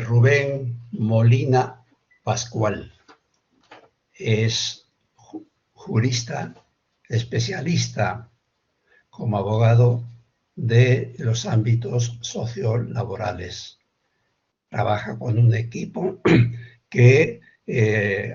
Rubén Molina Pascual. Es jurista, especialista como abogado de los ámbitos sociolaborales. Trabaja con un equipo que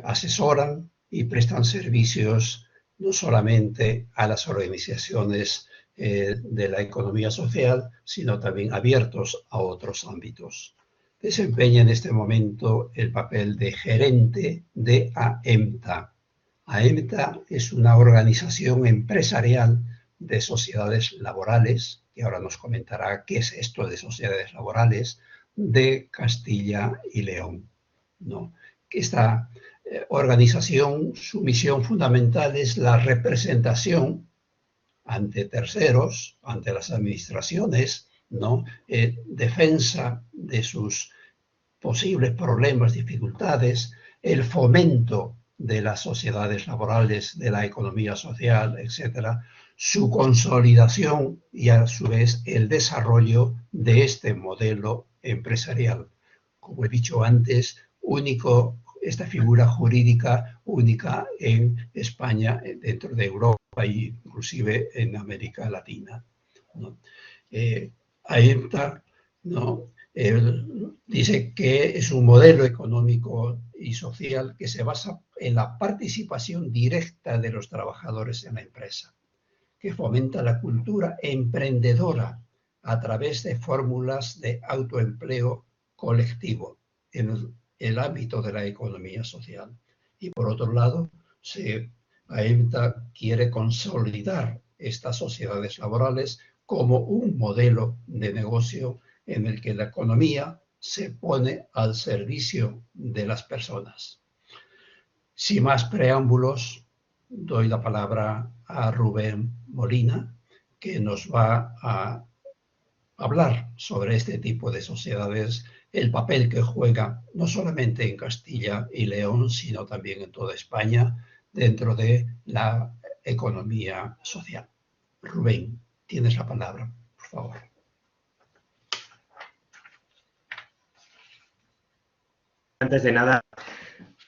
asesoran y prestan servicios no solamente a las organizaciones de la economía social, sino también abiertos a otros ámbitos. Desempeña en este momento el papel de gerente de AEMTA. AEMTA es una organización empresarial de sociedades laborales, que ahora nos comentará qué es esto de sociedades laborales, de Castilla y León, ¿no? Esta organización, su misión fundamental es la representación ante terceros, ante las administraciones, ¿no? Defensa de sus posibles problemas, dificultades, el fomento de las sociedades laborales, de la economía social, etcétera, su consolidación y a su vez el desarrollo de este modelo empresarial. Como he dicho antes, esta figura jurídica única en España, dentro de Europa e inclusive en América Latina, ¿no? AEMTA, ¿no? Dice que es un modelo económico y social que se basa en la participación directa de los trabajadores en la empresa, que fomenta la cultura emprendedora a través de fórmulas de autoempleo colectivo en el ámbito de la economía social. Y por otro lado, AEMTA quiere consolidar estas sociedades laborales como un modelo de negocio en el que la economía se pone al servicio de las personas. Sin más preámbulos, doy la palabra a Rubén Molina, que nos va a hablar sobre este tipo de sociedades, el papel que juega no solamente en Castilla y León, sino también en toda España, dentro de la economía social. Rubén, tienes la palabra, por favor. Antes de nada,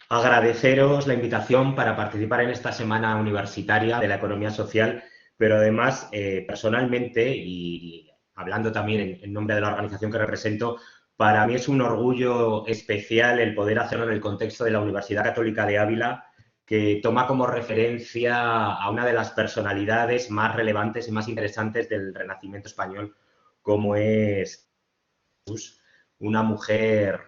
agradeceros la invitación para participar en esta semana universitaria de la economía social, pero además, personalmente y hablando también en nombre de la organización que represento, para mí es un orgullo especial el poder hacerlo en el contexto de la Universidad Católica de Ávila, que toma como referencia a una de las personalidades más relevantes y más interesantes del Renacimiento español, como es una mujer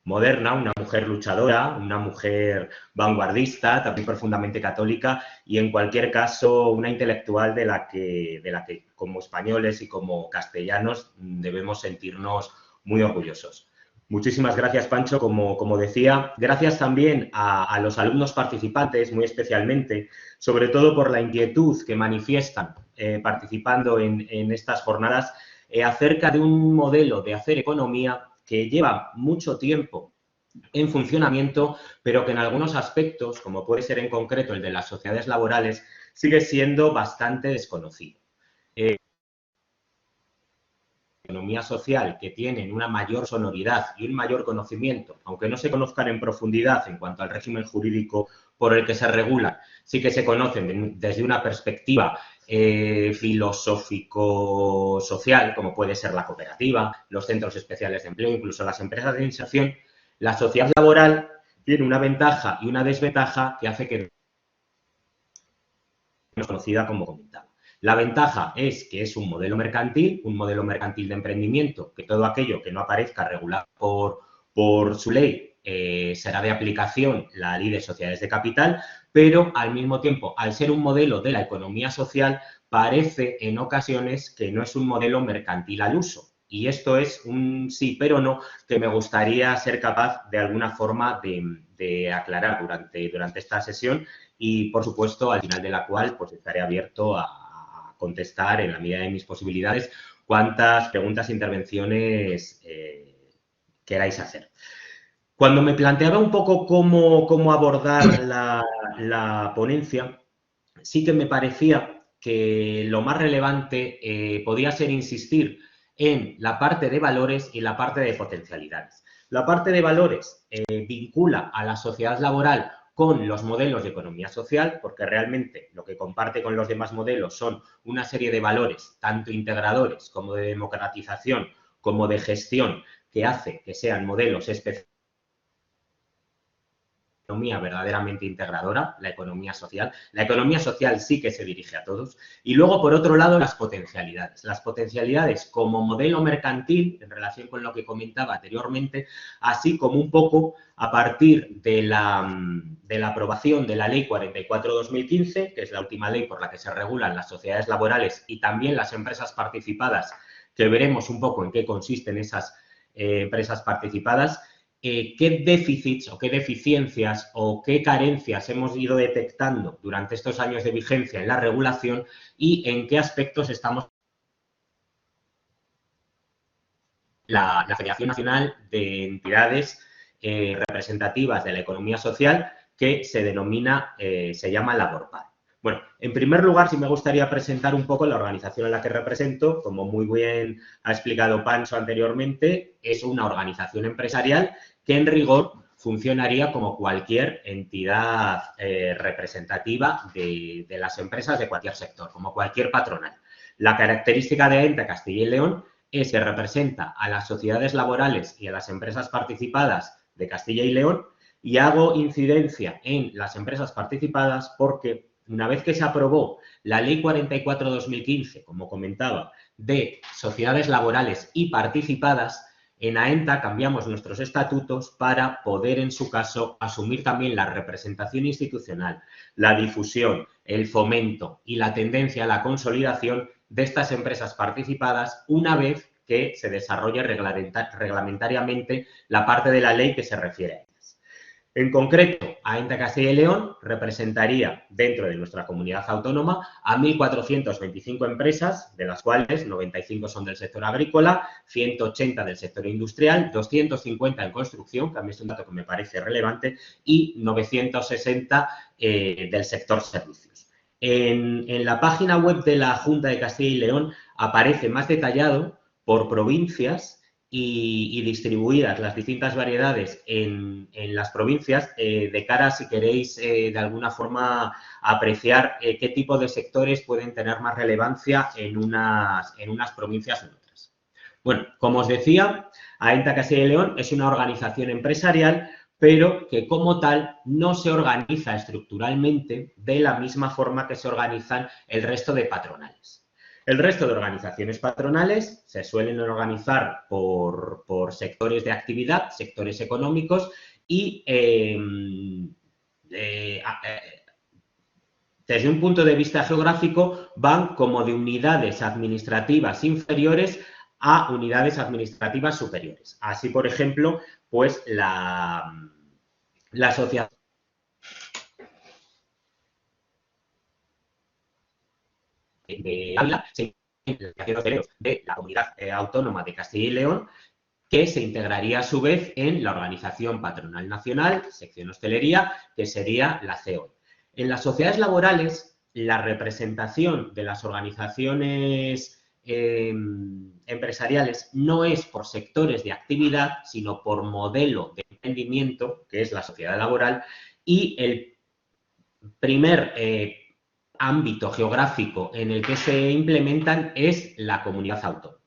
moderna, una mujer luchadora, una mujer vanguardista, también profundamente católica y, en cualquier caso, una intelectual de la que como españoles y como castellanos debemos sentirnos muy orgullosos. Muchísimas gracias, Pancho, como decía. Gracias también a los alumnos participantes, muy especialmente, sobre todo por la inquietud que manifiestan participando en estas jornadas acerca de un modelo de hacer economía que lleva mucho tiempo en funcionamiento, pero que en algunos aspectos, como puede ser en concreto el de las sociedades laborales, sigue siendo bastante desconocido. Economía social que tienen una mayor sonoridad y un mayor conocimiento, aunque no se conozcan en profundidad en cuanto al régimen jurídico por el que se regulan, sí que se conocen desde una perspectiva filosófico-social, como puede ser la cooperativa, los centros especiales de empleo, incluso las empresas de inserción. La sociedad laboral tiene una ventaja y una desventaja que hace que no es conocida como comentaba. La ventaja es que es un modelo mercantil de emprendimiento, que todo aquello que no aparezca regulado por su ley será de aplicación la ley de sociedades de capital, pero al mismo tiempo, al ser un modelo de la economía social, parece en ocasiones que no es un modelo mercantil al uso. Y esto es un sí pero no que me gustaría ser capaz de alguna forma de aclarar durante esta sesión y, por supuesto, al final de la cual pues estaré abierto a contestar en la medida de mis posibilidades cuantas preguntas e intervenciones queráis hacer. Cuando me planteaba un poco cómo abordar la ponencia, sí que me parecía que lo más relevante podía ser insistir en la parte de valores y la parte de potencialidades. La parte de valores vincula a la sociedad laboral con los modelos de economía social, porque realmente lo que comparte con los demás modelos son una serie de valores, tanto integradores como de democratización, como de gestión, que hace que sean modelos específicos. Economía verdaderamente integradora, la economía social. La economía social sí que se dirige a todos. Y luego, por otro lado, las potencialidades. Las potencialidades como modelo mercantil, en relación con lo que comentaba anteriormente, así como un poco a partir de la aprobación de la Ley 44/2015, que es la última ley por la que se regulan las sociedades laborales y también las empresas participadas, que veremos un poco en qué consisten esas empresas participadas. ¿Qué déficits o qué deficiencias o qué carencias hemos ido detectando durante estos años de vigencia en la regulación y en qué aspectos estamos? La Federación Nacional de Entidades Representativas de la Economía Social, que se denomina, se llama LaborPar. Bueno, en primer lugar, sí me gustaría presentar un poco la organización a la que represento. Como muy bien ha explicado Pancho anteriormente, es una organización empresarial que en rigor funcionaría como cualquier entidad representativa de las empresas de cualquier sector, como cualquier patronal. La característica de AENTA Castilla y León es que representa a las sociedades laborales y a las empresas participadas de Castilla y León, y hago incidencia en las empresas participadas porque una vez que se aprobó la Ley 44/2015, como comentaba, de sociedades laborales y participadas, en AENTA cambiamos nuestros estatutos para poder, en su caso, asumir también la representación institucional, la difusión, el fomento y la tendencia a la consolidación de estas empresas participadas una vez que se desarrolle reglamentariamente la parte de la ley que se refiere a ellas. En concreto, AENTA Castilla y León representaría dentro de nuestra comunidad autónoma a 1.425 empresas, de las cuales 95 son del sector agrícola, 180 del sector industrial, 250 en construcción, que a mí es un dato que me parece relevante, y 960 del sector servicios. En la página web de la Junta de Castilla y León aparece más detallado por provincias y distribuidas las distintas variedades en las provincias de cara a, si queréis, de alguna forma apreciar qué tipo de sectores pueden tener más relevancia en unas provincias u otras. Bueno, como os decía, AENTA Castilla y León es una organización empresarial, pero que como tal no se organiza estructuralmente de la misma forma que se organizan el resto de patronales. El resto de organizaciones patronales se suelen organizar por sectores de actividad, sectores económicos y desde un punto de vista geográfico van como de unidades administrativas inferiores a unidades administrativas superiores. Así, por ejemplo, pues la asociación de Ávila, de la comunidad autónoma de Castilla y León, que se integraría a su vez en la Organización Patronal Nacional, sección hostelería, que sería la CEOL. En las sociedades laborales, la representación de las organizaciones empresariales no es por sectores de actividad, sino por modelo de emprendimiento, que es la sociedad laboral, y el primer ámbito geográfico en el que se implementan es la comunidad autónoma.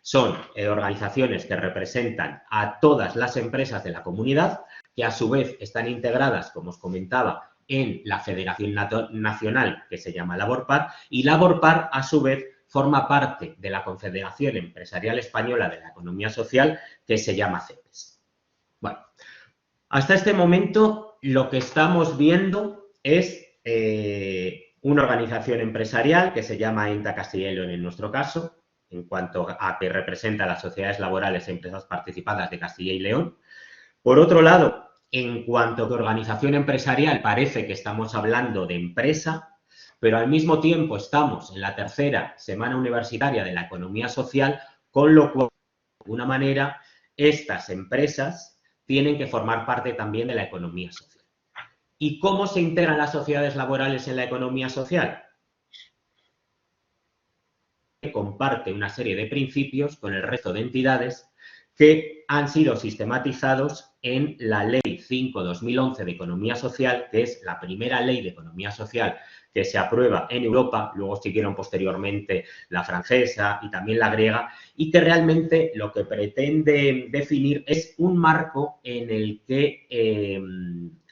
Son organizaciones que representan a todas las empresas de la comunidad, que a su vez están integradas, como os comentaba, en la Federación Nacional, que se llama LaborPar, y LaborPar, a su vez, forma parte de la Confederación Empresarial Española de la Economía Social, que se llama CEPES. Bueno, hasta este momento lo que estamos viendo es una organización empresarial que se llama AENTA Castilla y León en nuestro caso, en cuanto a que representa a las sociedades laborales e empresas participadas de Castilla y León. Por otro lado, en cuanto a que organización empresarial, parece que estamos hablando de empresa, pero al mismo tiempo estamos en la tercera semana universitaria de la economía social, con lo cual, de alguna manera, estas empresas tienen que formar parte también de la economía social. ¿Y cómo se integran las sociedades laborales en la economía social? Comparte una serie de principios con el resto de entidades que han sido sistematizados en la Ley 5/2011 de Economía Social, que es la primera ley de economía social que se aprueba en Europa, luego siguieron posteriormente la francesa y también la griega, y que realmente lo que pretende definir es un marco en el que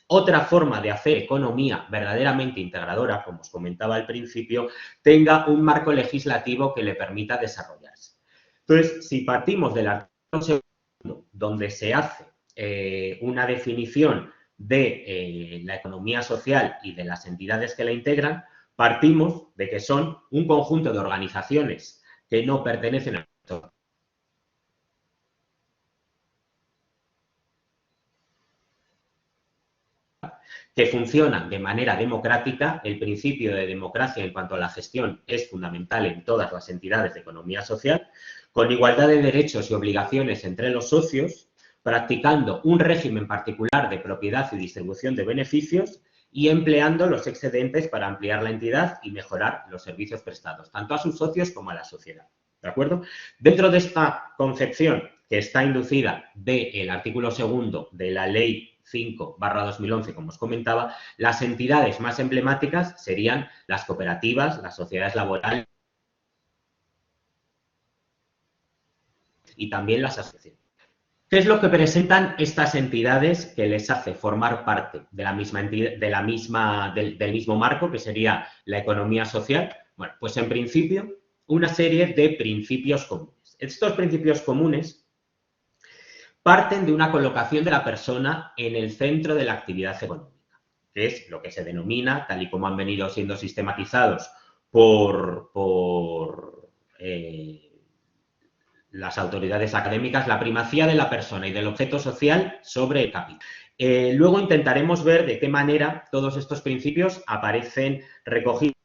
otra forma de hacer economía verdaderamente integradora, como os comentaba al principio, tenga un marco legislativo que le permita desarrollarse. Entonces, si partimos del artículo segundo, donde se hace una definición de la economía social y de las entidades que la integran, partimos de que son un conjunto de organizaciones que no pertenecen al sector, que funcionan de manera democrática. El principio de democracia en cuanto a la gestión es fundamental en todas las entidades de economía social, con igualdad de derechos y obligaciones entre los socios, practicando un régimen particular de propiedad y distribución de beneficios y empleando los excedentes para ampliar la entidad y mejorar los servicios prestados, tanto a sus socios como a la sociedad. ¿De acuerdo? Dentro de esta concepción que está inducida del artículo segundo de la Ley 5/2011, como os comentaba, las entidades más emblemáticas serían las cooperativas, las sociedades laborales y también las asociaciones. ¿Qué es lo que presentan estas entidades que les hace formar parte de la misma entidad, del mismo marco, que sería la economía social? Bueno, pues en principio, una serie de principios comunes. Estos principios comunes parten de una colocación de la persona en el centro de la actividad económica, que es lo que se denomina, tal y como han venido siendo sistematizados por las autoridades académicas, la primacía de la persona y del objeto social sobre el capital. Luego intentaremos ver de qué manera todos estos principios aparecen recogidos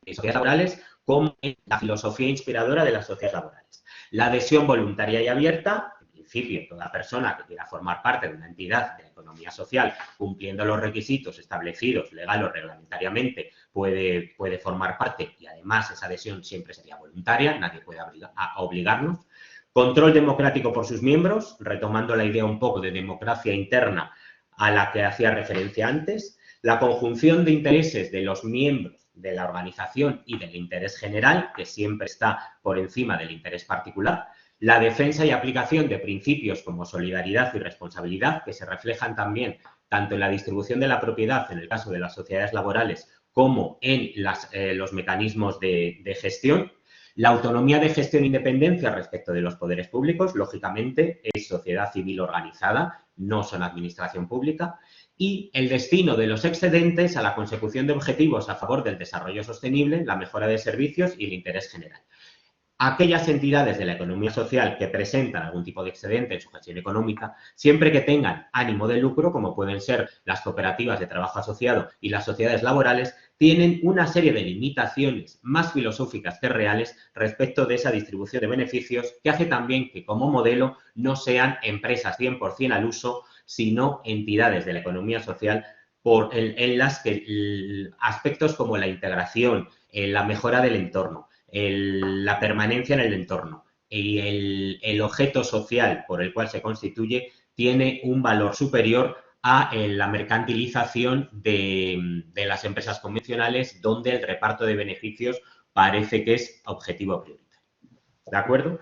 en las sociedades laborales como en la filosofía inspiradora de las sociedades laborales. La adhesión voluntaria y abierta. En principio, toda persona que quiera formar parte de una entidad de la economía social, cumpliendo los requisitos establecidos legal o reglamentariamente, puede formar parte, y además esa adhesión siempre sería voluntaria, nadie puede obligarnos. Control democrático por sus miembros, retomando la idea un poco de democracia interna a la que hacía referencia antes. La conjunción de intereses de los miembros de la organización y del interés general, que siempre está por encima del interés particular. La defensa y aplicación de principios como solidaridad y responsabilidad, que se reflejan también tanto en la distribución de la propiedad, en el caso de las sociedades laborales, como en los mecanismos de gestión. La autonomía de gestión e independencia respecto de los poderes públicos, lógicamente, es sociedad civil organizada, no son administración pública. Y el destino de los excedentes a la consecución de objetivos a favor del desarrollo sostenible, la mejora de servicios y el interés general. Aquellas entidades de la economía social que presentan algún tipo de excedente en su gestión económica, siempre que tengan ánimo de lucro, como pueden ser las cooperativas de trabajo asociado y las sociedades laborales, tienen una serie de limitaciones más filosóficas que reales respecto de esa distribución de beneficios, que hace también que como modelo no sean empresas 100% al uso, sino entidades de la economía social en las que aspectos como la integración, la mejora del entorno, la permanencia en el entorno y el objeto social por el cual se constituye tiene un valor superior a la mercantilización de las empresas convencionales, donde el reparto de beneficios parece que es objetivo prioritario. ¿De acuerdo?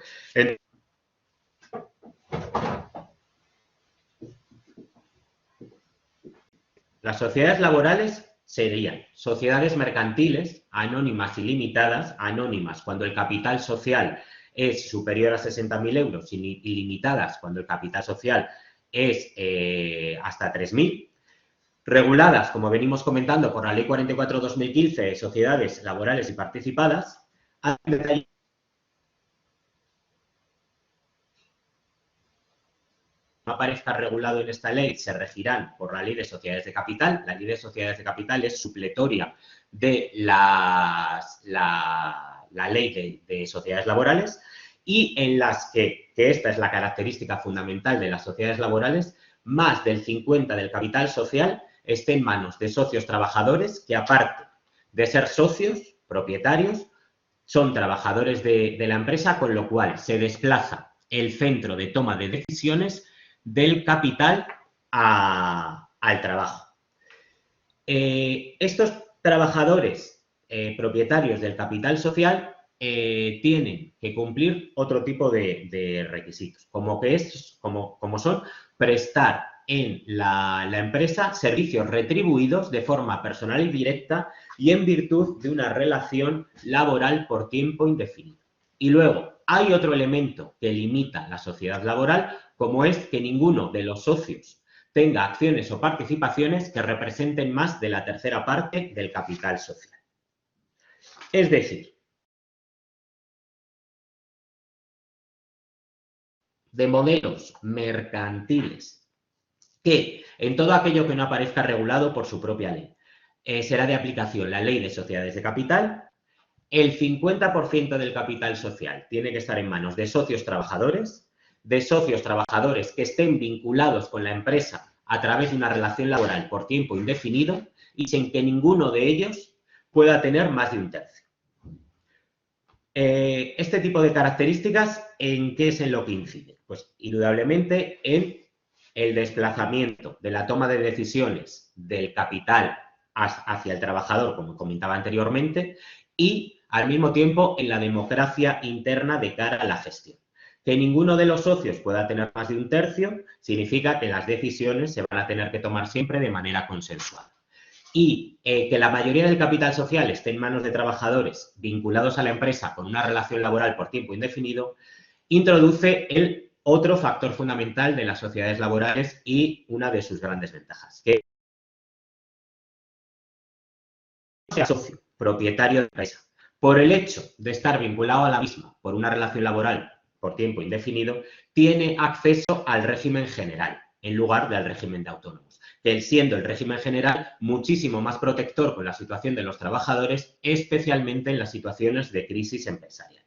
Las sociedades laborales serían sociedades mercantiles, anónimas y limitadas, anónimas cuando el capital social es superior a 60.000 euros y limitadas cuando el capital social es hasta 3.000, reguladas, como venimos comentando, por la Ley 44/2015, sociedades laborales y participadas. No aparezca regulado en esta ley, se regirán por la Ley de Sociedades de Capital. La Ley de Sociedades de Capital es supletoria de la Ley de Sociedades Laborales, y en las que esta es la característica fundamental de las sociedades laborales, más del 50% del capital social esté en manos de socios trabajadores que, aparte de ser socios, propietarios, son trabajadores de la empresa, con lo cual se desplaza el centro de toma de decisiones del capital al trabajo. Estos trabajadores propietarios del capital social tienen que cumplir otro tipo de requisitos, como son prestar en la empresa servicios retribuidos de forma personal y directa y en virtud de una relación laboral por tiempo indefinido. Y luego hay otro elemento que limita la sociedad laboral, como es que ninguno de los socios tenga acciones o participaciones que representen más de la tercera parte del capital social. Es decir, de modelos mercantiles que en todo aquello que no aparezca regulado por su propia ley será de aplicación la ley de sociedades de capital. El 50% del capital social tiene que estar en manos de socios trabajadores que estén vinculados con la empresa a través de una relación laboral por tiempo indefinido y sin que ninguno de ellos pueda tener más de un tercio. Este tipo de características, ¿en qué es en lo que incide? Pues indudablemente en el desplazamiento de la toma de decisiones del capital hacia el trabajador, como comentaba anteriormente, y al mismo tiempo en la democracia interna de cara a la gestión. Que ninguno de los socios pueda tener más de un tercio significa que las decisiones se van a tener que tomar siempre de manera consensuada. Y que la mayoría del capital social esté en manos de trabajadores vinculados a la empresa con una relación laboral por tiempo indefinido, introduce el otro factor fundamental de las sociedades laborales y una de sus grandes ventajas, que sea socio, propietario de la empresa, por el hecho de estar vinculado a la misma por una relación laboral por tiempo indefinido, tiene acceso al régimen general en lugar del régimen de autónomos, que siendo el régimen general muchísimo más protector con la situación de los trabajadores, especialmente en las situaciones de crisis empresarial.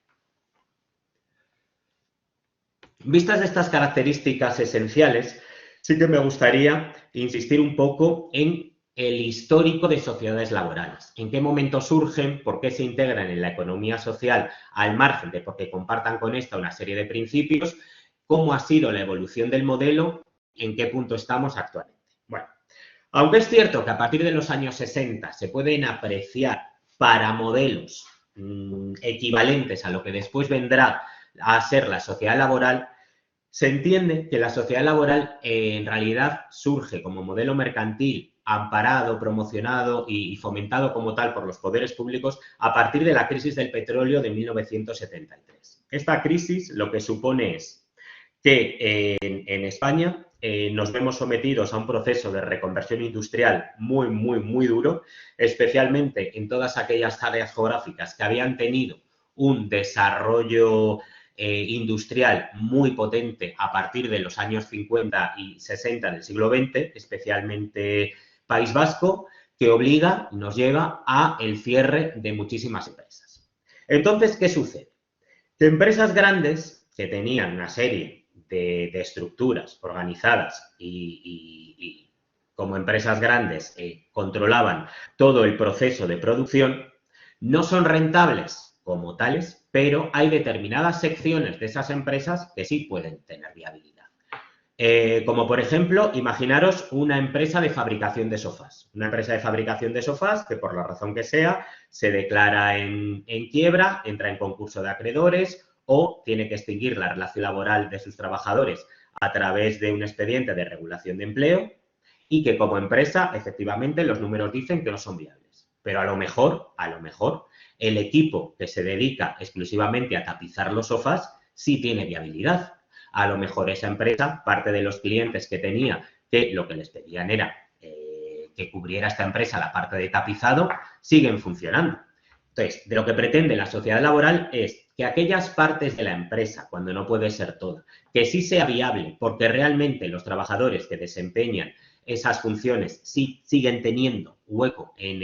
Vistas estas características esenciales, sí que me gustaría insistir un poco en el histórico de sociedades laborales. ¿En qué momento surgen? ¿Por qué se integran en la economía social al margen de porque compartan con esta una serie de principios? ¿Cómo ha sido la evolución del modelo? ¿En qué punto estamos actualmente? Bueno, aunque es cierto que a partir de los años 60 se pueden apreciar para modelos equivalentes a lo que después vendrá a ser la sociedad laboral, se entiende que la sociedad laboral en realidad surge como modelo mercantil amparado, promocionado y fomentado como tal por los poderes públicos a partir de la crisis del petróleo de 1973. Esta crisis lo que supone es que en España nos vemos sometidos a un proceso de reconversión industrial muy duro, especialmente en todas aquellas áreas geográficas que habían tenido un desarrollo industrial muy potente a partir de los años 50 y 60 del siglo XX, especialmente País Vasco, que obliga y nos lleva a el cierre de muchísimas empresas. Entonces, ¿qué sucede? Que empresas grandes que tenían una serie de estructuras organizadas y como empresas grandes controlaban todo el proceso de producción, no son rentables como tales, pero hay determinadas secciones de esas empresas que sí pueden tener viabilidad. Como por ejemplo, imaginaros una empresa de fabricación de sofás. Una empresa de fabricación de sofás que por la razón que sea se declara en quiebra, entra en concurso de acreedores o tiene que extinguir la relación laboral de sus trabajadores a través de un expediente de regulación de empleo y que como empresa, efectivamente, los números dicen que no son viables. Pero a lo mejor, el equipo que se dedica exclusivamente a tapizar los sofás sí tiene viabilidad. A lo mejor esa empresa, parte de los clientes que tenía, que lo que les pedían era que cubriera esta empresa la parte de tapizado, siguen funcionando. Entonces, de lo que pretende la sociedad laboral es que aquellas partes de la empresa, cuando no puede ser toda, que sí sea viable porque realmente los trabajadores que desempeñan esas funciones sí siguen teniendo hueco en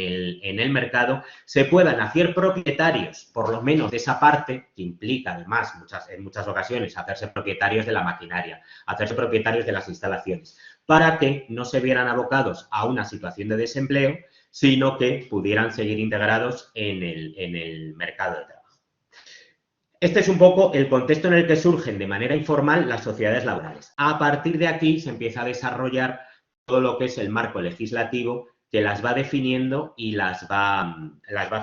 el mercado, se puedan hacer propietarios, por lo menos de esa parte, que implica además en muchas ocasiones hacerse propietarios de la maquinaria, hacerse propietarios de las instalaciones, para que no se vieran abocados a una situación de desempleo, sino que pudieran seguir integrados en el mercado de trabajo. Este es un poco el contexto en el que surgen de manera informal las sociedades laborales. A partir de aquí se empieza a desarrollar todo lo que es el marco legislativo que las va definiendo y las va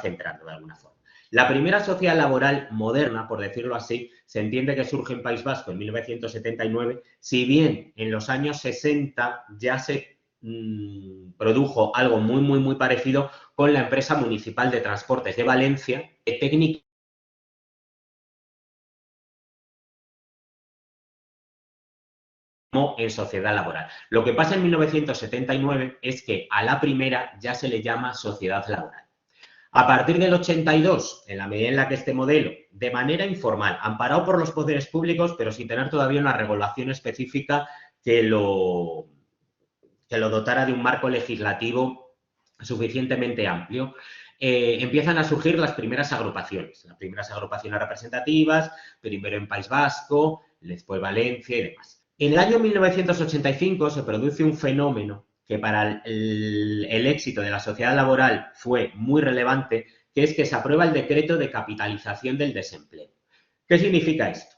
centrando de alguna forma. La primera sociedad laboral moderna, por decirlo así, se entiende que surge en País Vasco en 1979, si bien en los años 60 ya se produjo algo muy parecido con la empresa municipal de transportes de Valencia, que técnicamente en sociedad laboral. Lo que pasa en 1979 es que a la primera ya se le llama sociedad laboral. A partir del 82, en la medida en la que este modelo, de manera informal, amparado por los poderes públicos, pero sin tener todavía una regulación específica que lo dotara de un marco legislativo suficientemente amplio, empiezan a surgir las primeras agrupaciones representativas, primero en País Vasco, después Valencia y demás. En el año 1985 se produce un fenómeno que para el éxito de la sociedad laboral fue muy relevante, que es que se aprueba el decreto de capitalización del desempleo. ¿Qué significa esto?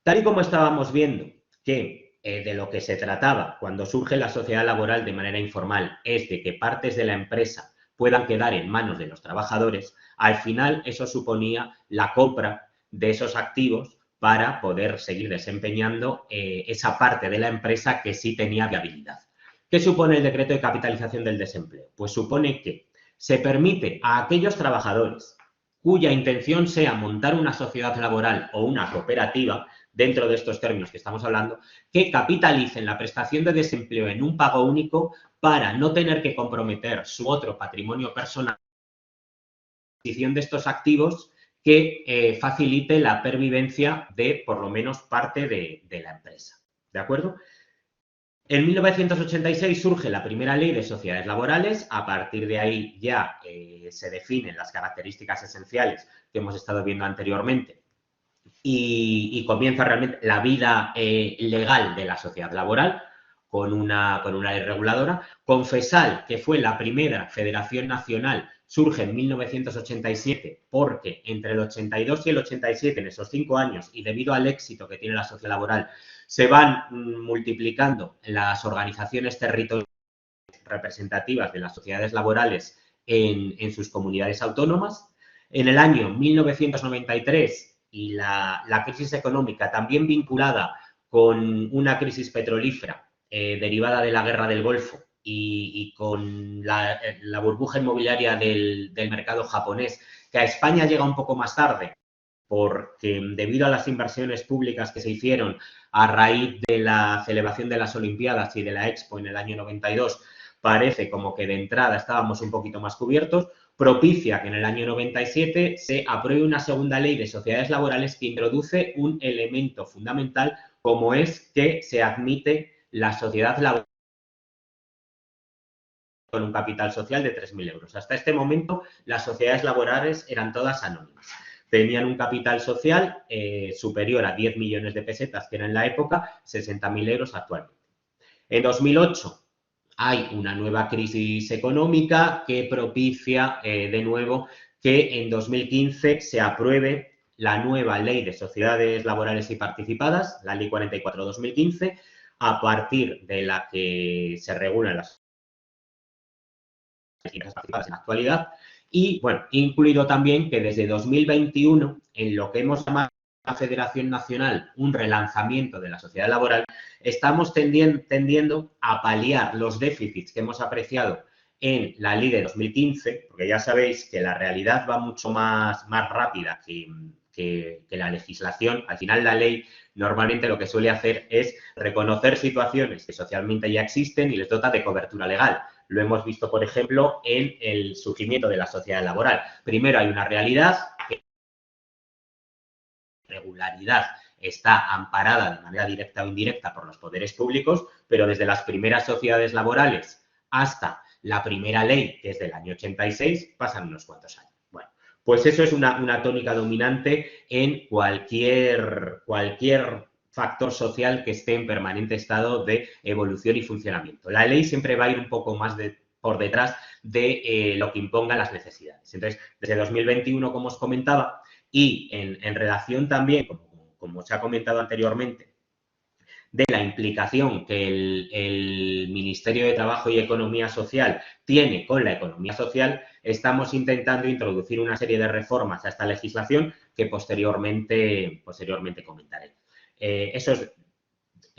Tal y como estábamos viendo que de lo que se trataba cuando surge la sociedad laboral de manera informal es de que partes de la empresa puedan quedar en manos de los trabajadores, al final eso suponía la compra de esos activos para poder seguir desempeñando esa parte de la empresa que sí tenía viabilidad. ¿Qué supone el decreto de capitalización del desempleo? Pues supone que se permite a aquellos trabajadores cuya intención sea montar una sociedad laboral o una cooperativa, dentro de estos términos que estamos hablando, que capitalicen la prestación de desempleo en un pago único para no tener que comprometer su otro patrimonio personal de estos activos que facilite la pervivencia de, por lo menos, parte de la empresa. ¿De acuerdo? En 1986 surge la primera ley de sociedades laborales, a partir de ahí ya se definen las características esenciales que hemos estado viendo anteriormente y comienza realmente la vida legal de la sociedad laboral con una ley reguladora. Confesal, que fue la primera federación nacional, surge en 1987 porque entre el 82 y el 87, en esos 5 años, y debido al éxito que tiene la sociedad laboral, se van multiplicando las organizaciones territoriales representativas de las sociedades laborales en sus comunidades autónomas. En el año 1993, y la crisis económica también vinculada con una crisis petrolífera derivada de la guerra del Golfo y con la burbuja inmobiliaria del mercado japonés, que a España llega un poco más tarde, porque debido a las inversiones públicas que se hicieron a raíz de la celebración de las Olimpiadas y de la Expo en el año 92, parece como que de entrada estábamos un poquito más cubiertos, propicia que en el año 97 se apruebe una segunda ley de sociedades laborales que introduce un elemento fundamental, como es que se admite la sociedad laboral con un capital social de 3.000 euros. Hasta este momento, las sociedades laborales eran todas anónimas. Tenían un capital social superior a 10 millones de pesetas, que era en la época 60.000 euros actualmente. En 2008 hay una nueva crisis económica que propicia de nuevo que en 2015 se apruebe la nueva ley de sociedades laborales y participadas, la ley 44/2015, a partir de la que se regulan las participadas en la actualidad. Y, bueno, incluido también que desde 2021, en lo que hemos llamado la Federación Nacional un relanzamiento de la sociedad laboral, estamos tendiendo a paliar los déficits que hemos apreciado en la ley de 2015, porque ya sabéis que la realidad va mucho más rápida que la legislación. Al final, la ley normalmente lo que suele hacer es reconocer situaciones que socialmente ya existen y les dota de cobertura legal. Lo hemos visto, por ejemplo, en el surgimiento de la sociedad laboral. Primero hay una realidad, que la regularidad está amparada de manera directa o indirecta por los poderes públicos, pero desde las primeras sociedades laborales hasta la primera ley, que es del año 86, pasan unos cuantos años. Bueno, pues eso es una tónica dominante en cualquier factor social que esté en permanente estado de evolución y funcionamiento. La ley siempre va a ir un poco más por detrás de lo que impongan las necesidades. Entonces, desde 2021, como os comentaba, y en relación también, como se ha comentado anteriormente, de la implicación que el Ministerio de Trabajo y Economía Social tiene con la economía social, estamos intentando introducir una serie de reformas a esta legislación que posteriormente comentaré. Eso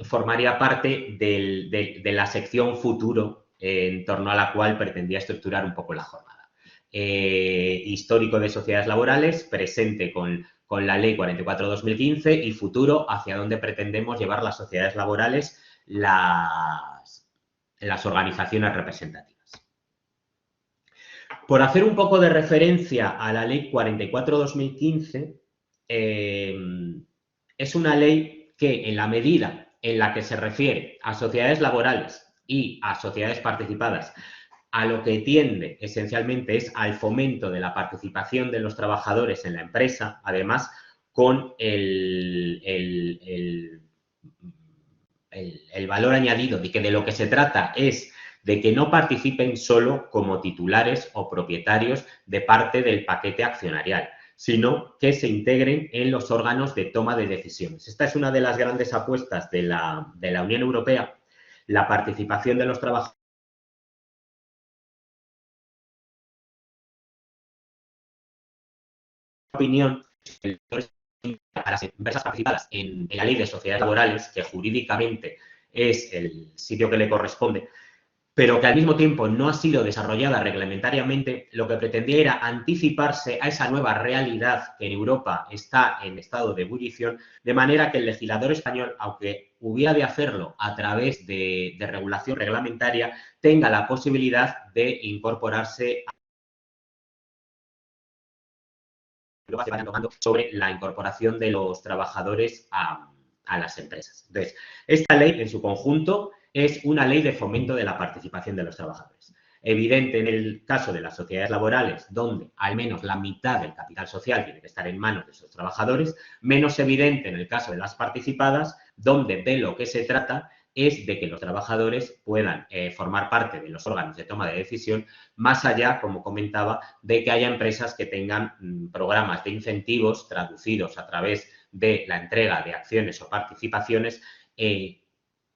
formaría parte de la sección futuro en torno a la cual pretendía estructurar un poco la jornada. Histórico de sociedades laborales, presente con la Ley 44/2015 y futuro hacia dónde pretendemos llevar las sociedades laborales, las organizaciones representativas. Por hacer un poco de referencia a la Ley 44/2015, es una ley que en la medida en la que se refiere a sociedades laborales y a sociedades participadas, a lo que tiende esencialmente es al fomento de la participación de los trabajadores en la empresa, además con el valor añadido de que de lo que se trata es de que no participen solo como titulares o propietarios de parte del paquete accionarial, sino que se integren en los órganos de toma de decisiones. Esta es una de las grandes apuestas de la Unión Europea, la participación de los trabajadores. Opinión para las empresas participadas en la Ley de Sociedades Laborales, que jurídicamente es el sitio que le corresponde, pero que al mismo tiempo no ha sido desarrollada reglamentariamente, lo que pretendía era anticiparse a esa nueva realidad que en Europa está en estado de ebullición, de manera que el legislador español, aunque hubiera de hacerlo a través de regulación reglamentaria, tenga la posibilidad de incorporarse se vayan tomando sobre la incorporación de los trabajadores a las empresas. Entonces, esta ley en su conjunto es una ley de fomento de la participación de los trabajadores. Evidente en el caso de las sociedades laborales, donde al menos la mitad del capital social tiene que estar en manos de esos trabajadores, menos evidente en el caso de las participadas, donde de lo que se trata es de que los trabajadores puedan formar parte de los órganos de toma de decisión, más allá, como comentaba, de que haya empresas que tengan programas de incentivos traducidos a través de la entrega de acciones o participaciones que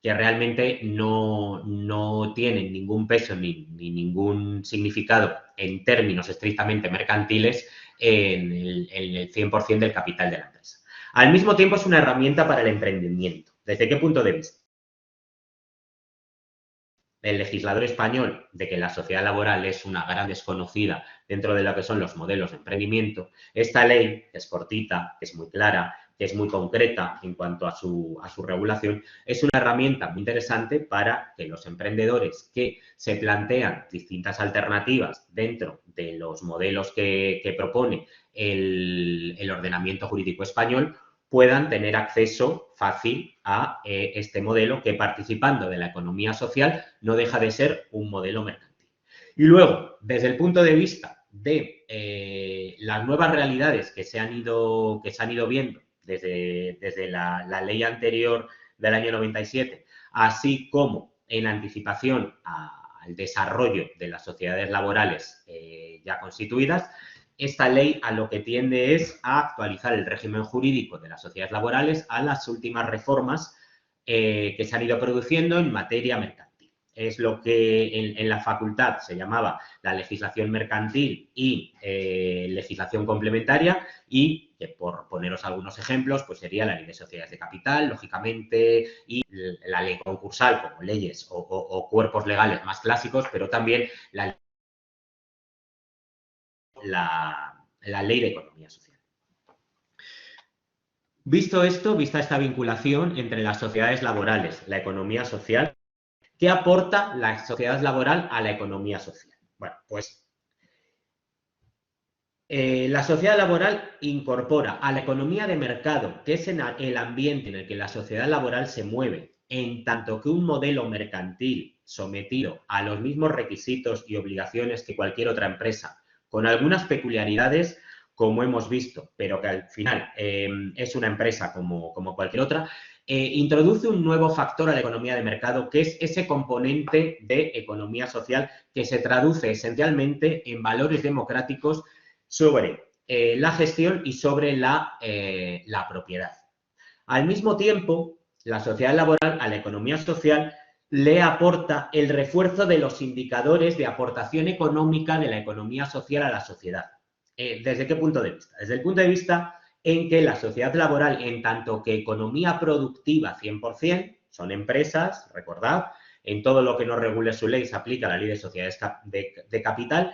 realmente no tienen ningún peso ni ningún significado en términos estrictamente mercantiles en el 100% del capital de la empresa. Al mismo tiempo, es una herramienta para el emprendimiento. ¿Desde qué punto de vista? El legislador español de que la sociedad laboral es una gran desconocida dentro de lo que son los modelos de emprendimiento, esta ley, que es cortita, que es muy clara, que es muy concreta en cuanto a su regulación, es una herramienta muy interesante para que los emprendedores que se plantean distintas alternativas dentro de los modelos que propone el ordenamiento jurídico español puedan tener acceso fácil a este modelo que, participando de la economía social, no deja de ser un modelo mercantil. Y luego, desde el punto de vista de las nuevas realidades que se han ido viendo desde la ley anterior del año 97, así como en anticipación al desarrollo de las sociedades laborales ya constituidas, esta ley a lo que tiende es a actualizar el régimen jurídico de las sociedades laborales a las últimas reformas que se han ido produciendo en materia mercantil. Es lo que en la facultad se llamaba la legislación mercantil y legislación complementaria y que, por poneros algunos ejemplos, pues sería la ley de sociedades de capital, lógicamente, y la ley concursal como leyes o cuerpos legales más clásicos, pero también la ley de economía social. Visto esto, vista esta vinculación entre las sociedades laborales, la economía social, ¿qué aporta la sociedad laboral a la economía social? Bueno, pues la sociedad laboral incorpora a la economía de mercado, que es el ambiente en el que la sociedad laboral se mueve, en tanto que un modelo mercantil sometido a los mismos requisitos y obligaciones que cualquier otra empresa, con algunas peculiaridades, como hemos visto, pero que al final es una empresa como cualquier otra, introduce un nuevo factor a la economía de mercado, que es ese componente de economía social que se traduce esencialmente en valores democráticos sobre la gestión y sobre la propiedad. Al mismo tiempo, la sociedad laboral a la economía social le aporta el refuerzo de los indicadores de aportación económica de la economía social a la sociedad. ¿Desde qué punto de vista? Desde el punto de vista en que la sociedad laboral, en tanto que economía productiva 100%, son empresas, recordad, en todo lo que no regule su ley se aplica la ley de sociedades de capital,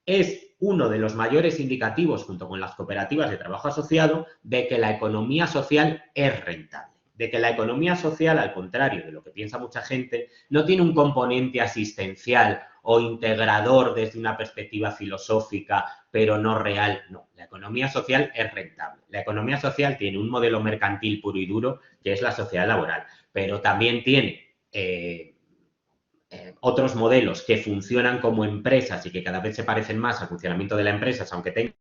es uno de los mayores indicativos, junto con las cooperativas de trabajo asociado, de que la economía social es rentable. De que la economía social, al contrario de lo que piensa mucha gente, no tiene un componente asistencial o integrador desde una perspectiva filosófica, pero no real. No, la economía social es rentable. La economía social tiene un modelo mercantil puro y duro, que es la sociedad laboral, pero también tiene otros modelos que funcionan como empresas y que cada vez se parecen más al funcionamiento de las empresas, aunque tengan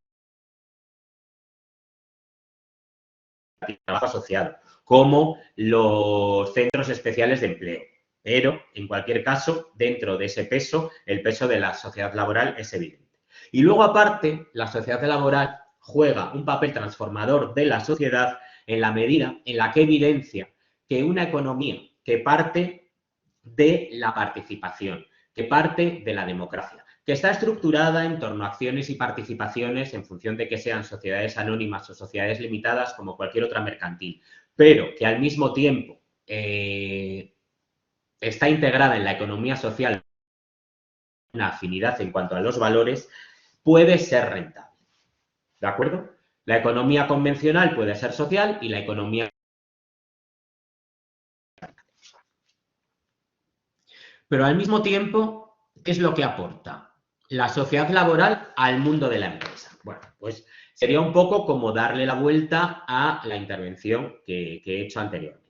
trabajo asociado, como los centros especiales de empleo. Pero, en cualquier caso, dentro de ese peso, el peso de la sociedad laboral es evidente. Y luego, aparte, la sociedad laboral juega un papel transformador de la sociedad en la medida en la que evidencia que una economía que parte de la participación, que parte de la democracia, que está estructurada en torno a acciones y participaciones en función de que sean sociedades anónimas o sociedades limitadas como cualquier otra mercantil, pero que al mismo tiempo está integrada en la economía social, una afinidad en cuanto a los valores, puede ser rentable. ¿De acuerdo? La economía convencional puede ser social y la economía... Pero al mismo tiempo, ¿qué es lo que aporta la sociedad laboral al mundo de la empresa? Bueno, pues sería un poco como darle la vuelta a la intervención que he hecho anteriormente.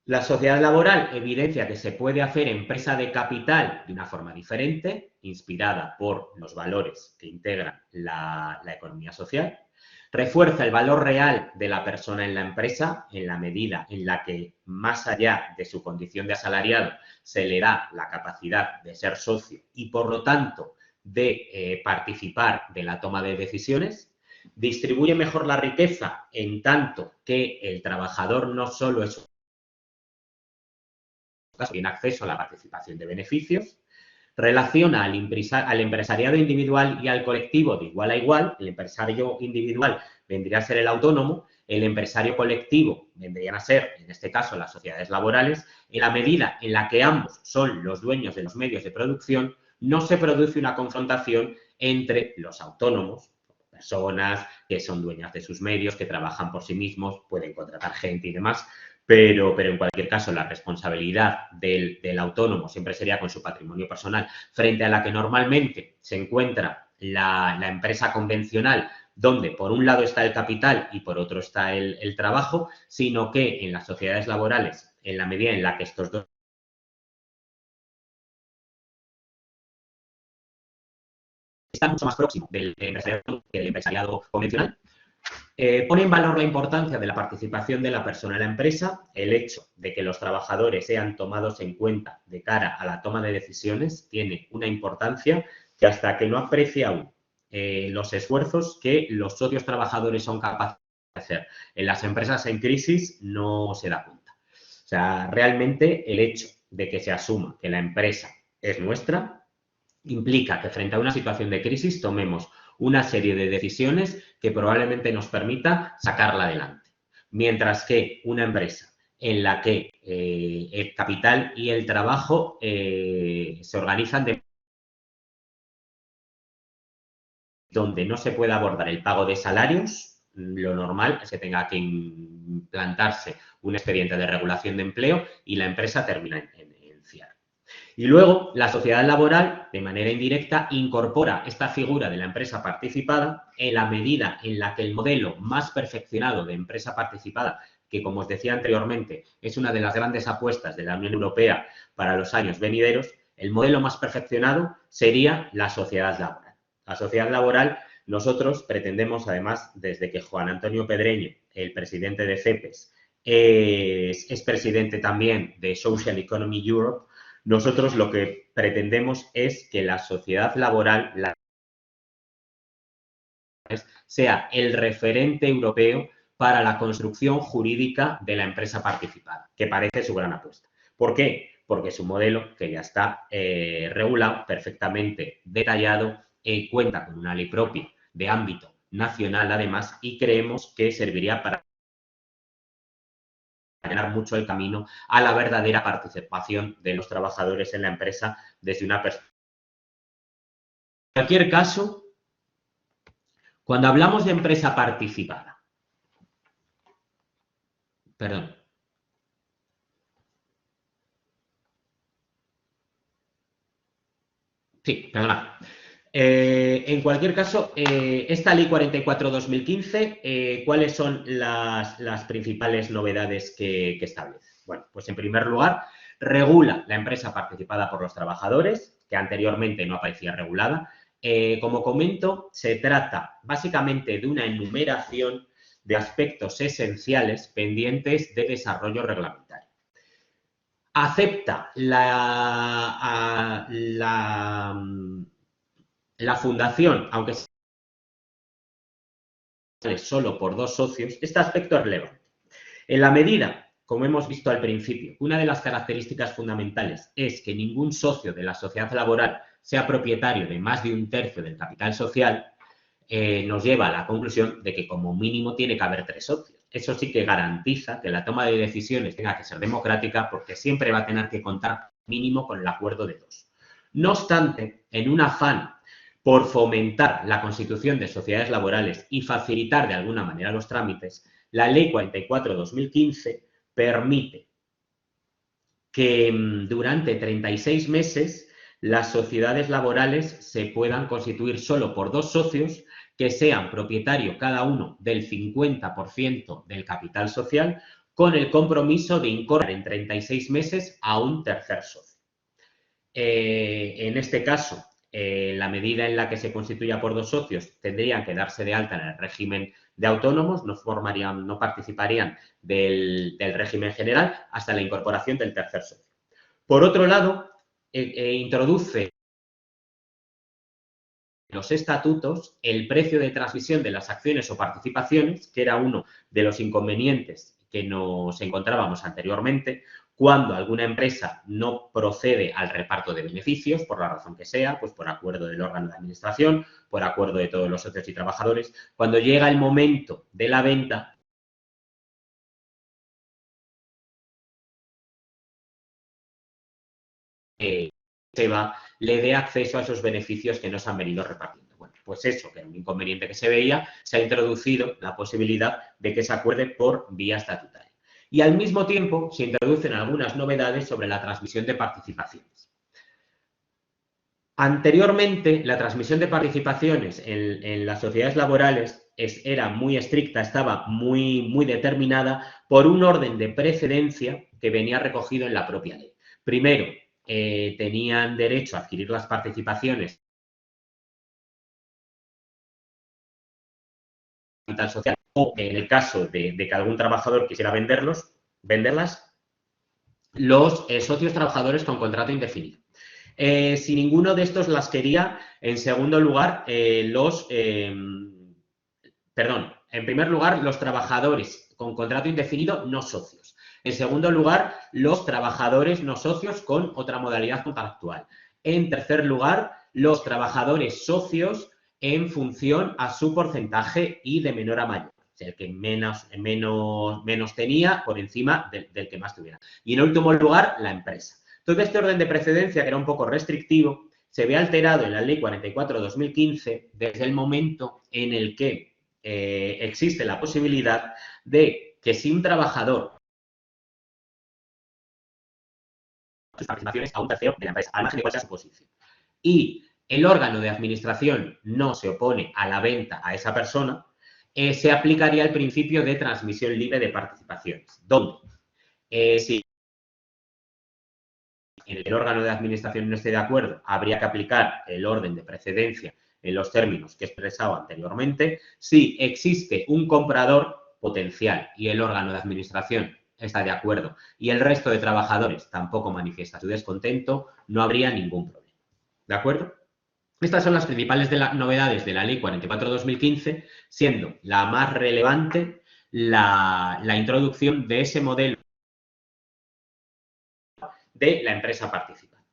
La sociedad laboral evidencia que se puede hacer empresa de capital de una forma diferente, inspirada por los valores que integran la economía social. Refuerza el valor real de la persona en la empresa en la medida en la que, más allá de su condición de asalariado, se le da la capacidad de ser socio y, por lo tanto, de participar de la toma de decisiones. Distribuye mejor la riqueza en tanto que el trabajador no solo es tiene acceso a la participación de beneficios, relaciona al empresariado individual y al colectivo de igual a igual. El empresario individual vendría a ser el autónomo, el empresario colectivo vendrían a ser, en este caso, las sociedades laborales. En la medida en la que ambos son los dueños de los medios de producción, no se produce una confrontación entre los autónomos, personas que son dueñas de sus medios, que trabajan por sí mismos, pueden contratar gente y demás, pero en cualquier caso la responsabilidad del autónomo siempre sería con su patrimonio personal, frente a la que normalmente se encuentra la empresa convencional, donde por un lado está el capital y por otro está el trabajo, sino que en las sociedades laborales, en la medida en la que estos dos están mucho más próximos del empresariado que del empresariado convencional, pone en valor la importancia de la participación de la persona en la empresa, el hecho de que los trabajadores sean tomados en cuenta de cara a la toma de decisiones tiene una importancia que hasta que no aprecie aún los esfuerzos que los socios trabajadores son capaces de hacer en las empresas en crisis no se da cuenta. O sea, realmente el hecho de que se asuma que la empresa es nuestra implica que frente a una situación de crisis tomemos una serie de decisiones que probablemente nos permita sacarla adelante. Mientras que una empresa en la que el capital y el trabajo se organizan de donde no se puede abordar el pago de salarios, lo normal es que tenga que implantarse un expediente de regulación de empleo y la empresa termina en cierre. Y luego, la sociedad laboral, de manera indirecta, incorpora esta figura de la empresa participada en la medida en la que el modelo más perfeccionado de empresa participada, que como os decía anteriormente, es una de las grandes apuestas de la Unión Europea para los años venideros, el modelo más perfeccionado sería la sociedad laboral. La sociedad laboral, nosotros pretendemos, además, desde que Juan Antonio Pedreño, el presidente de CEPES, es presidente también de Social Economy Europe, nosotros lo que pretendemos es que la sociedad laboral, sea el referente europeo para la construcción jurídica de la empresa participada, que parece su gran apuesta. ¿Por qué? Porque es un modelo que ya está regulado, perfectamente detallado, cuenta con una ley propia de ámbito nacional, además, y creemos que serviría para allanar mucho el camino a la verdadera participación de los trabajadores en la empresa desde una perspectiva. En cualquier caso, cuando hablamos de empresa participada, perdón, sí, perdona. En cualquier caso, esta Ley 44/2015, ¿cuáles son las principales novedades que establece? Bueno, pues en primer lugar, regula la empresa participada por los trabajadores, que anteriormente no aparecía regulada. Como comento, se trata básicamente de una enumeración de aspectos esenciales pendientes de desarrollo reglamentario. Acepta la fundación, aunque sea solo por 2 socios, este aspecto es relevante. En la medida, como hemos visto al principio, una de las características fundamentales es que ningún socio de la sociedad laboral sea propietario de más de 1/3 del capital social, nos lleva a la conclusión de que como mínimo tiene que haber 3 socios. Eso sí que garantiza que la toma de decisiones tenga que ser democrática, porque siempre va a tener que contar mínimo con el acuerdo de 2. No obstante, en un afán por fomentar la constitución de sociedades laborales y facilitar de alguna manera los trámites, la Ley 44/2015 permite que durante 36 meses las sociedades laborales se puedan constituir solo por 2 socios que sean propietarios cada uno del 50% del capital social, con el compromiso de incorporar en 36 meses a un tercer socio. En este caso, la medida en la que se constituya por 2 socios tendrían que darse de alta en el régimen de autónomos, no participarían del régimen general hasta la incorporación del tercer socio. Por otro lado, introduce en los estatutos el precio de transmisión de las acciones o participaciones, que era uno de los inconvenientes que nos encontrábamos anteriormente, cuando alguna empresa no procede al reparto de beneficios, por la razón que sea, pues por acuerdo del órgano de administración, por acuerdo de todos los socios y trabajadores. Cuando llega el momento de la venta, le dé acceso a esos beneficios que nos han venido repartiendo. Bueno, pues eso, que era un inconveniente que se veía, se ha introducido la posibilidad de que se acuerde por vía estatutaria. Y al mismo tiempo se introducen algunas novedades sobre la transmisión de participaciones. Anteriormente, la transmisión de participaciones en las sociedades laborales era muy estricta, estaba muy determinada por un orden de precedencia que venía recogido en la propia ley. Primero, tenían derecho a adquirir las participaciones capital social, o en el caso de que algún trabajador quisiera venderlas, los socios trabajadores con contrato indefinido. Si ninguno de estos las quería, en segundo lugar, en primer lugar, los trabajadores con contrato indefinido no socios. En segundo lugar, los trabajadores no socios con otra modalidad contractual. En tercer lugar, los trabajadores socios en función a su porcentaje y de menor a mayor. O sea, el que menos tenía por encima del que más tuviera. Y en último lugar, la empresa. Todo este orden de precedencia, que era un poco restrictivo, se ve alterado en la Ley 44/2015 desde el momento en el que existe la posibilidad de que si un trabajador sus participaciones a un tercero de la empresa, al margen de cuál sea su posición, y el órgano de administración no se opone a la venta a esa persona, se aplicaría el principio de transmisión libre de participaciones, donde si el órgano de administración no esté de acuerdo, habría que aplicar el orden de precedencia en los términos que he expresado anteriormente. Si existe un comprador potencial y el órgano de administración está de acuerdo y el resto de trabajadores tampoco manifiesta su descontento, no habría ningún problema. ¿De acuerdo? Estas son las principales novedades de la Ley 44/2015, siendo la más relevante la introducción de ese modelo de la empresa participada.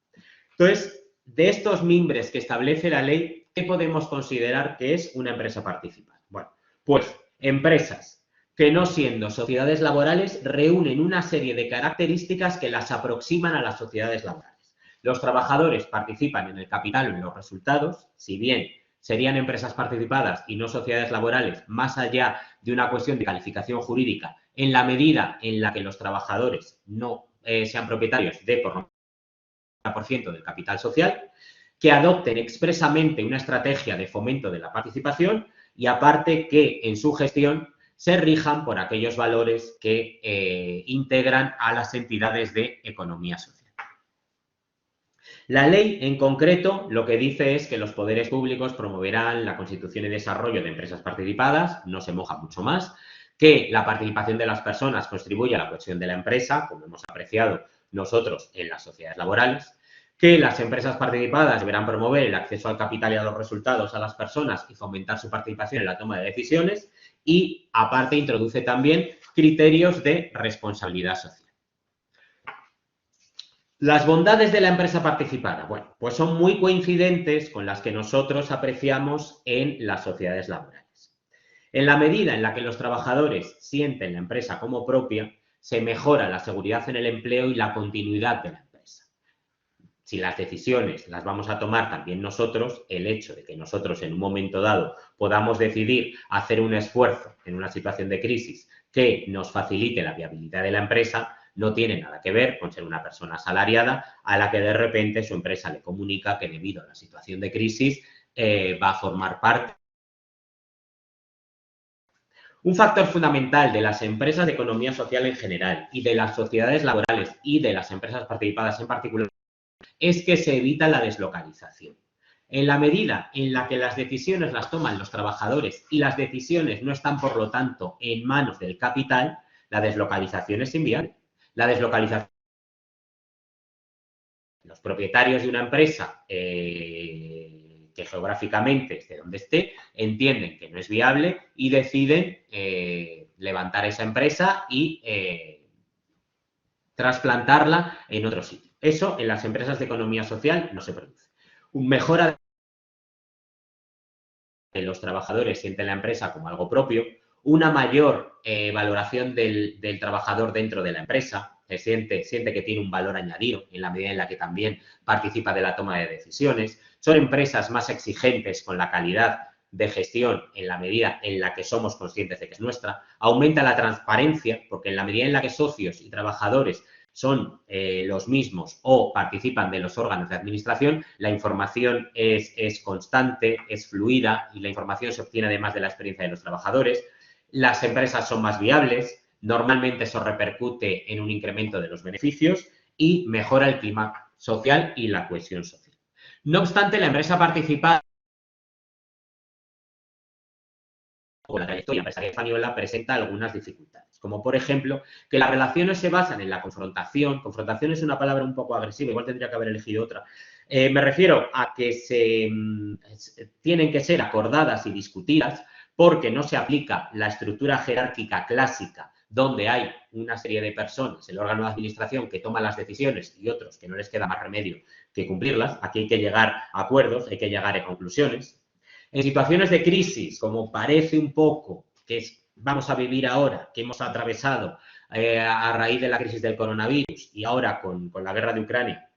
Entonces, de estos mimbres que establece la ley, ¿qué podemos considerar que es una empresa participada? Bueno, pues empresas que no siendo sociedades laborales reúnen una serie de características que las aproximan a las sociedades laborales. Los trabajadores participan en el capital o en los resultados, si bien serían empresas participadas y no sociedades laborales, más allá de una cuestión de calificación jurídica, en la medida en la que los trabajadores no sean propietarios de por lo menos del capital social, que adopten expresamente una estrategia de fomento de la participación y aparte que en su gestión se rijan por aquellos valores que integran a las entidades de economía social. La ley, en concreto, lo que dice es que los poderes públicos promoverán la constitución y desarrollo de empresas participadas, no se moja mucho más, que la participación de las personas contribuye a la cohesión de la empresa, como hemos apreciado nosotros en las sociedades laborales, que las empresas participadas deberán promover el acceso al capital y a los resultados a las personas y fomentar su participación en la toma de decisiones y, aparte, introduce también criterios de responsabilidad social. Las bondades de la empresa participada, bueno, pues son muy coincidentes con las que nosotros apreciamos en las sociedades laborales. En la medida en la que los trabajadores sienten la empresa como propia, se mejora la seguridad en el empleo y la continuidad de la empresa. Si las decisiones las vamos a tomar también nosotros, el hecho de que nosotros en un momento dado podamos decidir hacer un esfuerzo en una situación de crisis que nos facilite la viabilidad de la empresa, no tiene nada que ver con ser una persona asalariada a la que de repente su empresa le comunica que debido a la situación de crisis va a formar parte. Un factor fundamental de las empresas de economía social en general y de las sociedades laborales y de las empresas participadas en particular es que se evita la deslocalización. En la medida en la que las decisiones las toman los trabajadores y las decisiones no están, por lo tanto, en manos del capital, la deslocalización es inviable. La deslocalización. Los propietarios de una empresa que geográficamente esté donde esté, entienden que no es viable y deciden levantar esa empresa y trasplantarla en otro sitio. Eso en las empresas de economía social no se produce. Mejora de los trabajadores sienten la empresa como algo propio, una mayor valoración del trabajador dentro de la empresa, siente que tiene un valor añadido en la medida en la que también participa de la toma de decisiones, son empresas más exigentes con la calidad de gestión en la medida en la que somos conscientes de que es nuestra, aumenta la transparencia porque en la medida en la que socios y trabajadores son los mismos o participan de los órganos de administración, la información es constante, es fluida y la información se obtiene además de la experiencia de los trabajadores. Las empresas son más viables, normalmente eso repercute en un incremento de los beneficios y mejora el clima social y la cohesión social. No obstante, la empresa participada o la trayectoria empresarial española presenta algunas dificultades, como por ejemplo que las relaciones se basan en la confrontación. Confrontación es una palabra un poco agresiva, igual tendría que haber elegido otra. Me refiero a que tienen que ser acordadas y discutidas porque no se aplica la estructura jerárquica clásica donde hay una serie de personas, el órgano de administración que toma las decisiones y otros que no les queda más remedio que cumplirlas. Aquí hay que llegar a acuerdos, hay que llegar a conclusiones. En situaciones de crisis, como parece un poco que vamos a vivir ahora, que hemos atravesado a raíz de la crisis del coronavirus y ahora con la guerra de Ucrania,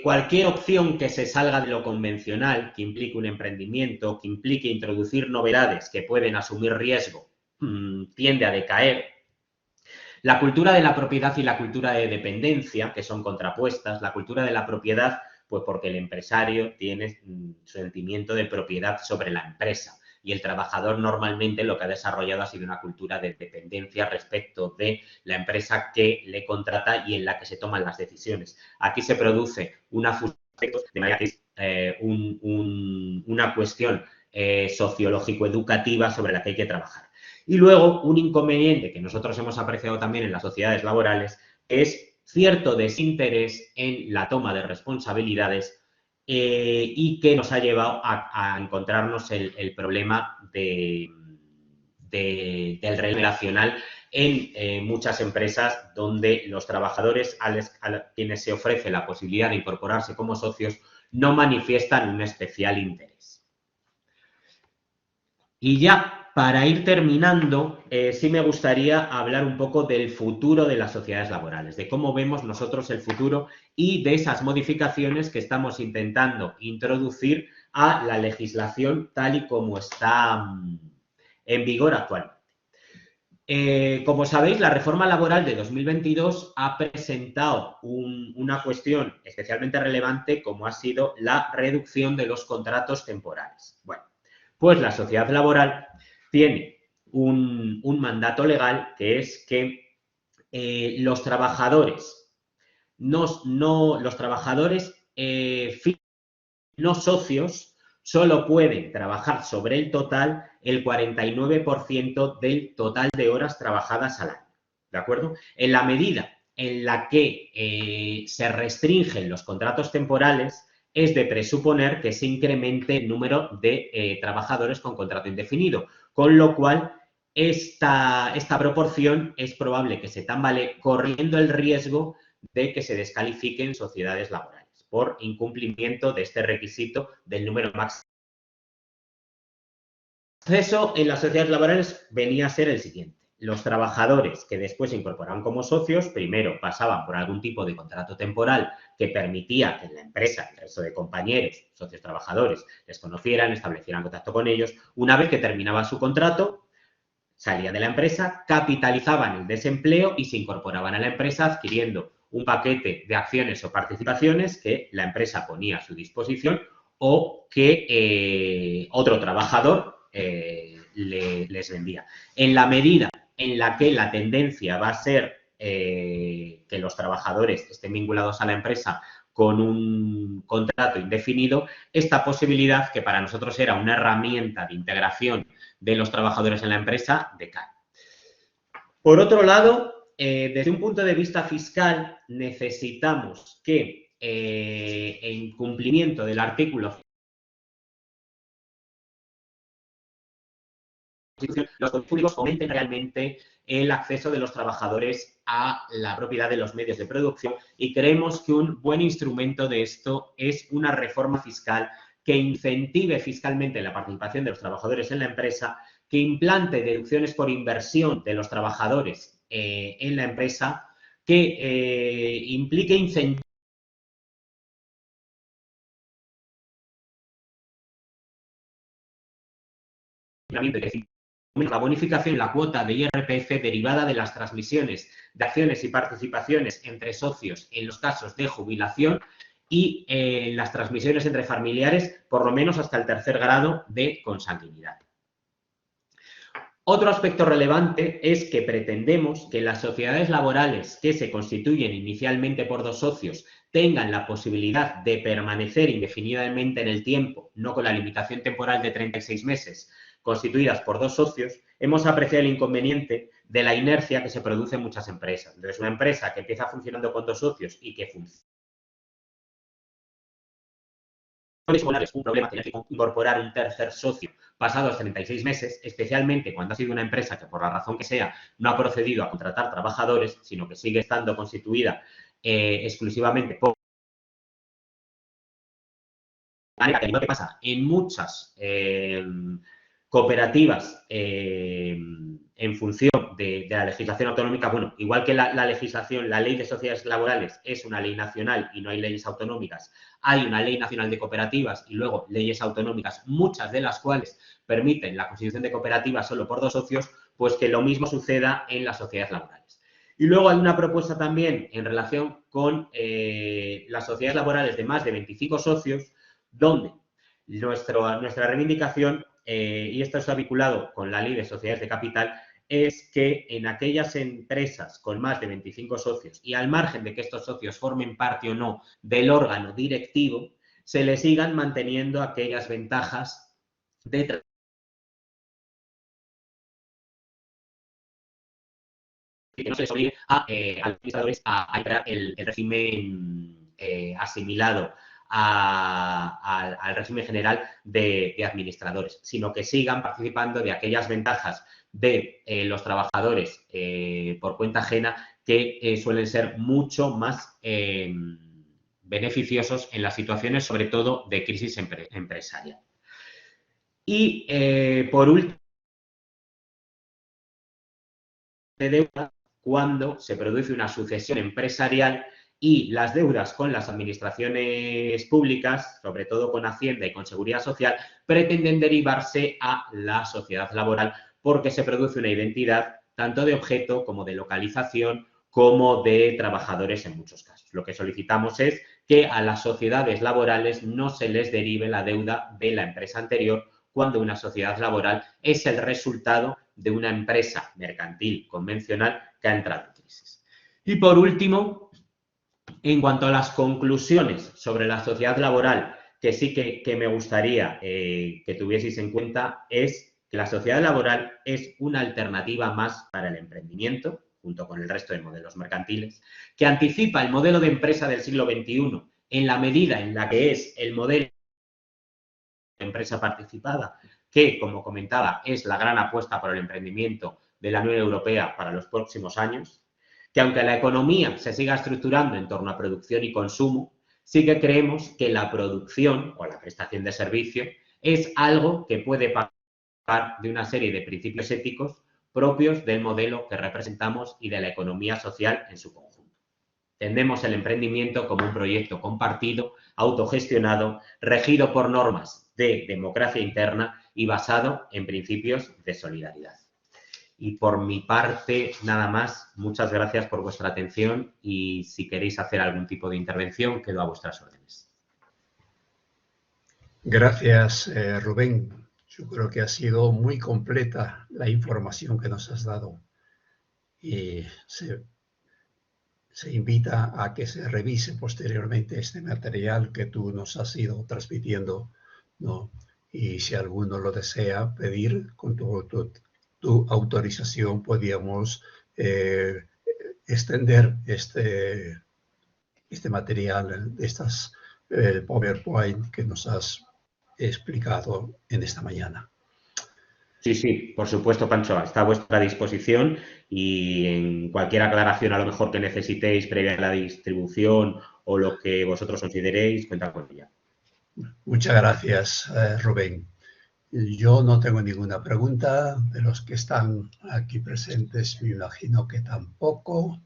cualquier opción que se salga de lo convencional, que implique un emprendimiento, que implique introducir novedades que pueden asumir riesgo, tiende a decaer. La cultura de la propiedad y la cultura de dependencia, que son contrapuestas, la cultura de la propiedad, pues porque el empresario tiene sentimiento de propiedad sobre la empresa y el trabajador normalmente lo que ha desarrollado ha sido una cultura de dependencia respecto de la empresa que le contrata y en la que se toman las decisiones. Aquí se produce una fusión de manera que es una cuestión sociológico-educativa sobre la que hay que trabajar. Y luego, un inconveniente que nosotros hemos apreciado también en las sociedades laborales es cierto desinterés en la toma de responsabilidades y que nos ha llevado a encontrarnos el problema del relevo generacional en muchas empresas donde los trabajadores a quienes se ofrece la posibilidad de incorporarse como socios no manifiestan un especial interés. Y ya para ir terminando, sí me gustaría hablar un poco del futuro de las sociedades laborales, de cómo vemos nosotros el futuro y de esas modificaciones que estamos intentando introducir a la legislación tal y como está en vigor actualmente. Como sabéis, la reforma laboral de 2022 ha presentado una cuestión especialmente relevante como ha sido la reducción de los contratos temporales. Bueno, pues la sociedad laboral tiene un mandato legal que es que los trabajadores no socios solo pueden trabajar sobre el total el 49% del total de horas trabajadas al año, ¿de acuerdo? En la medida en la que se restringen los contratos temporales, es de presuponer que se incremente el número de trabajadores con contrato indefinido, con lo cual esta proporción es probable que se tambalee, corriendo el riesgo de que se descalifiquen sociedades laborales por incumplimiento de este requisito del número máximo. El proceso en las sociedades laborales venía a ser el siguiente. Los trabajadores que después se incorporaban como socios, primero pasaban por algún tipo de contrato temporal que permitía que en la empresa el resto de compañeros, socios trabajadores, les conocieran, establecieran contacto con ellos. Una vez que terminaba su contrato, salían de la empresa, capitalizaban el desempleo y se incorporaban a la empresa adquiriendo un paquete de acciones o participaciones que la empresa ponía a su disposición o que otro trabajador les vendía. En la medida en la que la tendencia va a ser que los trabajadores estén vinculados a la empresa con un contrato indefinido, esta posibilidad, que para nosotros era una herramienta de integración de los trabajadores en la empresa, decae. Por otro lado, desde un punto de vista fiscal, necesitamos que en cumplimiento del artículo los poderes públicos fomenten realmente el acceso de los trabajadores a la propiedad de los medios de producción y creemos que un buen instrumento de esto es una reforma fiscal que incentive fiscalmente la participación de los trabajadores en la empresa, que implante deducciones por inversión de los trabajadores en la empresa, que implique incentivos la bonificación, la cuota de IRPF derivada de las transmisiones de acciones y participaciones entre socios en los casos de jubilación y las transmisiones entre familiares, por lo menos hasta el tercer grado de consanguinidad. Otro aspecto relevante es que pretendemos que las sociedades laborales que se constituyen inicialmente por dos socios tengan la posibilidad de permanecer indefinidamente en el tiempo, no con la limitación temporal de 36 meses, constituidas por dos socios. Hemos apreciado el inconveniente de la inercia que se produce en muchas empresas. Entonces, una empresa que empieza funcionando con dos socios y que funciona es un problema tener que incorporar un tercer socio pasados 36 meses, especialmente cuando ha sido una empresa que por la razón que sea no ha procedido a contratar trabajadores, sino que sigue estando constituida exclusivamente por lo que pasa en muchas cooperativas en función de la legislación autonómica. Bueno, igual que la legislación, la ley de sociedades laborales es una ley nacional y no hay leyes autonómicas, hay una ley nacional de cooperativas y luego leyes autonómicas, muchas de las cuales permiten la constitución de cooperativas solo por dos socios, pues que lo mismo suceda en las sociedades laborales. Y luego hay una propuesta también en relación con las sociedades laborales de más de 25 socios, donde nuestra reivindicación, y esto está vinculado con la ley de sociedades de capital, es que en aquellas empresas con más de 25 socios y al margen de que estos socios formen parte o no del órgano directivo, se les sigan manteniendo aquellas ventajas de que no se les obligue a los administradores a entrar el régimen asimilado al régimen general de administradores, sino que sigan participando de aquellas ventajas de los trabajadores por cuenta ajena que suelen ser mucho más beneficiosos en las situaciones, sobre todo, de crisis empresarial. Y, por último, de deuda cuando se produce una sucesión empresarial y las deudas con las administraciones públicas, sobre todo con Hacienda y con Seguridad Social, pretenden derivarse a la sociedad laboral porque se produce una identidad tanto de objeto como de localización como de trabajadores en muchos casos. Lo que solicitamos es que a las sociedades laborales no se les derive la deuda de la empresa anterior cuando una sociedad laboral es el resultado de una empresa mercantil convencional que ha entrado en crisis. Y por último, en cuanto a las conclusiones sobre la sociedad laboral, que sí que me gustaría que tuvieseis en cuenta, es que la sociedad laboral es una alternativa más para el emprendimiento, junto con el resto de modelos mercantiles, que anticipa el modelo de empresa del siglo XXI en la medida en la que es el modelo de empresa participada, que, como comentaba, es la gran apuesta por el emprendimiento de la Unión Europea para los próximos años, que aunque la economía se siga estructurando en torno a producción y consumo, sí que creemos que la producción o la prestación de servicio es algo que puede partir de una serie de principios éticos propios del modelo que representamos y de la economía social en su conjunto. Entendemos el emprendimiento como un proyecto compartido, autogestionado, regido por normas de democracia interna y basado en principios de solidaridad. Y por mi parte, nada más. Muchas gracias por vuestra atención y si queréis hacer algún tipo de intervención, quedo a vuestras órdenes. Gracias, Rubén. Yo creo que ha sido muy completa la información que nos has dado y se invita a que se revise posteriormente este material que tú nos has ido transmitiendo, ¿no? Y si alguno lo desea pedir, con tu autorización, podríamos extender este material, el PowerPoint que nos has explicado en esta mañana. Sí, por supuesto, Pancho, está a vuestra disposición y en cualquier aclaración a lo mejor que necesitéis previa a la distribución o lo que vosotros consideréis, cuenta con ella. Muchas gracias, Rubén. Yo no tengo ninguna pregunta. De los que están aquí presentes, me imagino que tampoco.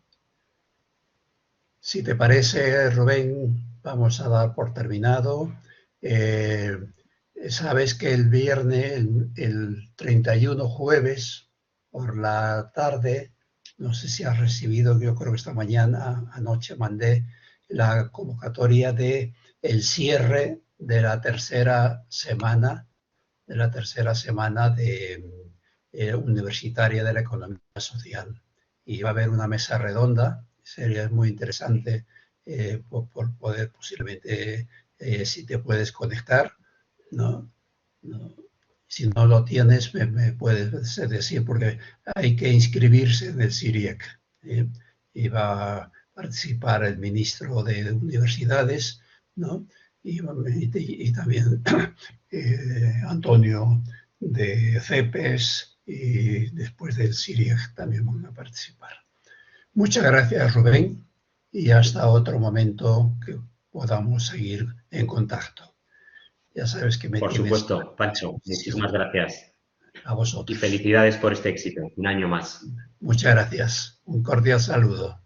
Si te parece, Rubén, vamos a dar por terminado. Sabes que el viernes, el 31 jueves, por la tarde, no sé si has recibido, yo creo que esta mañana, anoche mandé la convocatoria de el cierre de la tercera semana universitaria de la economía social. Y va a haber una mesa redonda, sería muy interesante por poder posiblemente, si te puedes conectar, ¿no? Si no lo tienes, me puedes decir, porque hay que inscribirse en el CIRIEC. Y va a participar el ministro de Universidades, ¿no? Y también Antonio de CEPES, y después del CIRIEC también van a participar. Muchas gracias, Rubén, y hasta otro momento que podamos seguir en contacto. Ya sabes que me tienes... Por supuesto, Pancho, muchísimas gracias. A vosotros. Y felicidades por este éxito, un año más. Muchas gracias. Un cordial saludo.